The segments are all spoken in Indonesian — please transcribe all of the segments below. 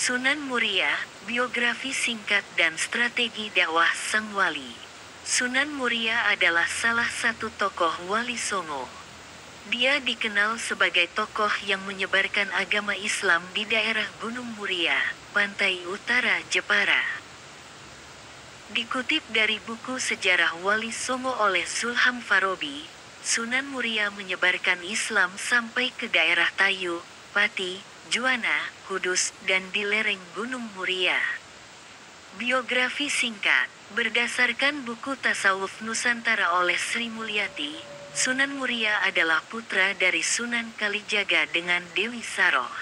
Sunan Muria, biografi singkat dan strategi dakwah Sang Wali. Sunan Muria adalah salah satu tokoh Wali Songo. Dia dikenal sebagai tokoh yang menyebarkan agama Islam di daerah Gunung Muria, pantai utara Jepara. Dikutip dari buku Sejarah Wali Songo oleh Zulham Farabi, Sunan Muria menyebarkan Islam sampai ke daerah Tayu, Pati, Juwana, Kudus, dan di lereng Gunung Muria. Biografi singkat, berdasarkan buku Tasawuf Nusantara oleh Sri Mulyati, Sunan Muria adalah putra dari Sunan Kalijaga dengan Dewi Saroh.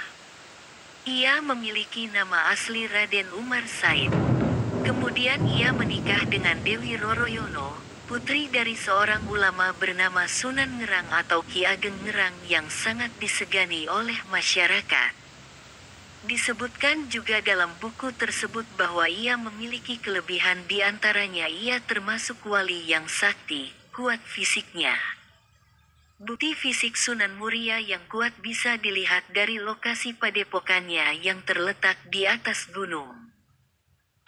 Ia memiliki nama asli Raden Umar Said. Kemudian ia menikah dengan Dewi Roroyono, putri dari seorang ulama bernama Sunan Ngerang atau Ki Ageng Ngerang yang sangat disegani oleh masyarakat. Disebutkan juga dalam buku tersebut bahwa ia memiliki kelebihan, di antaranya ia termasuk wali yang sakti, kuat fisiknya. Bukti fisik Sunan Muria yang kuat bisa dilihat dari lokasi padepokannya yang terletak di atas gunung.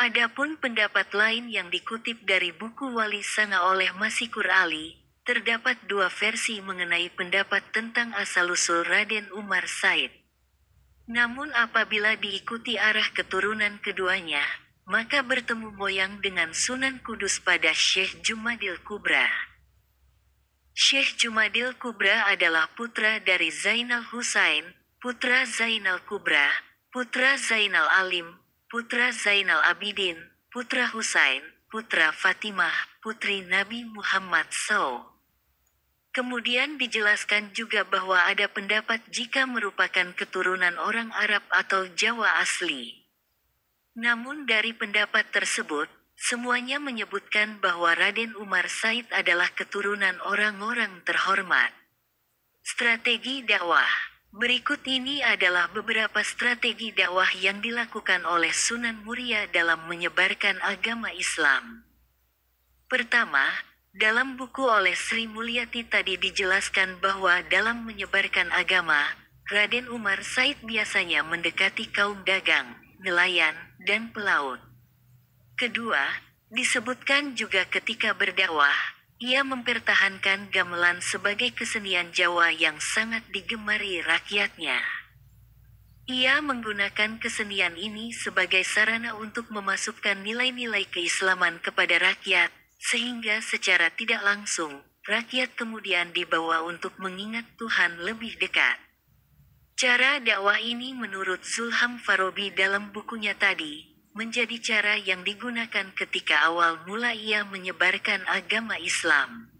Adapun pendapat lain yang dikutip dari buku Wali Sanga oleh Masikur Ali, terdapat dua versi mengenai pendapat tentang asal-usul Raden Umar Said. Namun apabila diikuti arah keturunan keduanya, maka bertemu moyang dengan Sunan Kudus pada Syekh Jumadil Kubra. Syekh Jumadil Kubra adalah putra dari Zainal Husain, putra Zainal Kubra, putra Zainal Alim, putra Zainal Abidin, putra Husain, putra Fatimah, putri Nabi Muhammad SAW. Kemudian dijelaskan juga bahwa ada pendapat jika merupakan keturunan orang Arab atau Jawa asli. Namun dari pendapat tersebut, semuanya menyebutkan bahwa Raden Umar Said adalah keturunan orang-orang terhormat. Strategi dakwah. Berikut ini adalah beberapa strategi dakwah yang dilakukan oleh Sunan Muria dalam menyebarkan agama Islam. Pertama, dalam buku oleh Sri Mulyati tadi dijelaskan bahwa dalam menyebarkan agama, Raden Umar Said biasanya mendekati kaum dagang, nelayan, dan pelaut. Kedua, disebutkan juga ketika berdakwah, ia mempertahankan gamelan sebagai kesenian Jawa yang sangat digemari rakyatnya. Ia menggunakan kesenian ini sebagai sarana untuk memasukkan nilai-nilai keislaman kepada rakyat, sehingga secara tidak langsung, rakyat kemudian dibawa untuk mengingat Tuhan lebih dekat. Cara dakwah ini menurut Zulham Farabi dalam bukunya tadi, menjadi cara yang digunakan ketika awal mula ia menyebarkan agama Islam.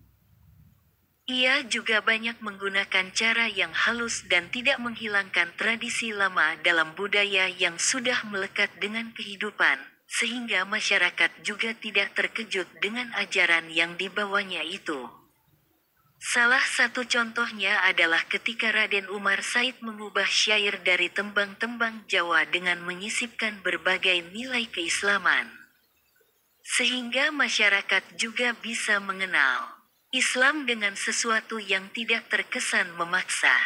Ia juga banyak menggunakan cara yang halus dan tidak menghilangkan tradisi lama dalam budaya yang sudah melekat dengan kehidupan, sehingga masyarakat juga tidak terkejut dengan ajaran yang dibawanya itu. Salah satu contohnya adalah ketika Raden Umar Said mengubah syair dari tembang-tembang Jawa dengan menyisipkan berbagai nilai keislaman. Sehingga masyarakat juga bisa mengenal Islam dengan sesuatu yang tidak terkesan memaksa.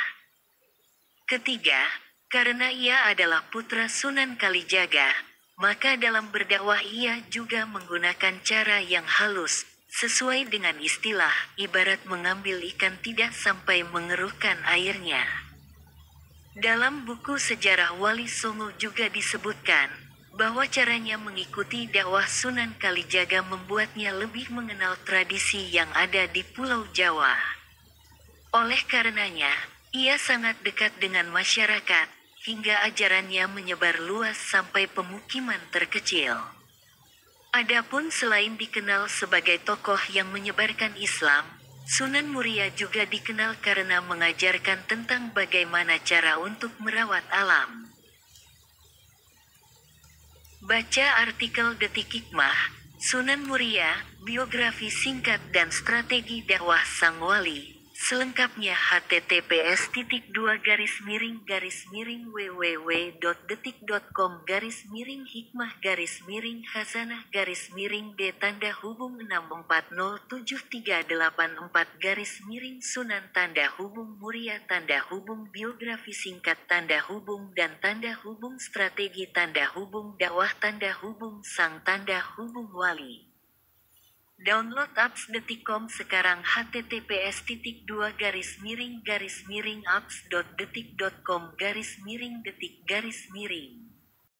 Ketiga, karena ia adalah putra Sunan Kalijaga, maka dalam berdakwah ia juga menggunakan cara yang halus, sesuai dengan istilah, ibarat mengambil ikan tidak sampai mengeruhkan airnya. Dalam buku Sejarah Wali Songo juga disebutkan, bahwa caranya mengikuti dakwah Sunan Kalijaga membuatnya lebih mengenal tradisi yang ada di Pulau Jawa. Oleh karenanya, ia sangat dekat dengan masyarakat, hingga ajarannya menyebar luas sampai pemukiman terkecil. Adapun selain dikenal sebagai tokoh yang menyebarkan Islam, Sunan Muria juga dikenal karena mengajarkan tentang bagaimana cara untuk merawat alam. Baca artikel Detik Hikmah, Sunan Muria, biografi singkat dan strategi dakwah Sang Wali, Selengkapnya http://www.detik.com/miring-hizanah-miring-hikmah-miring-sang-wali. Download apps Detikcom sekarang https://apps.detik.com/detik-.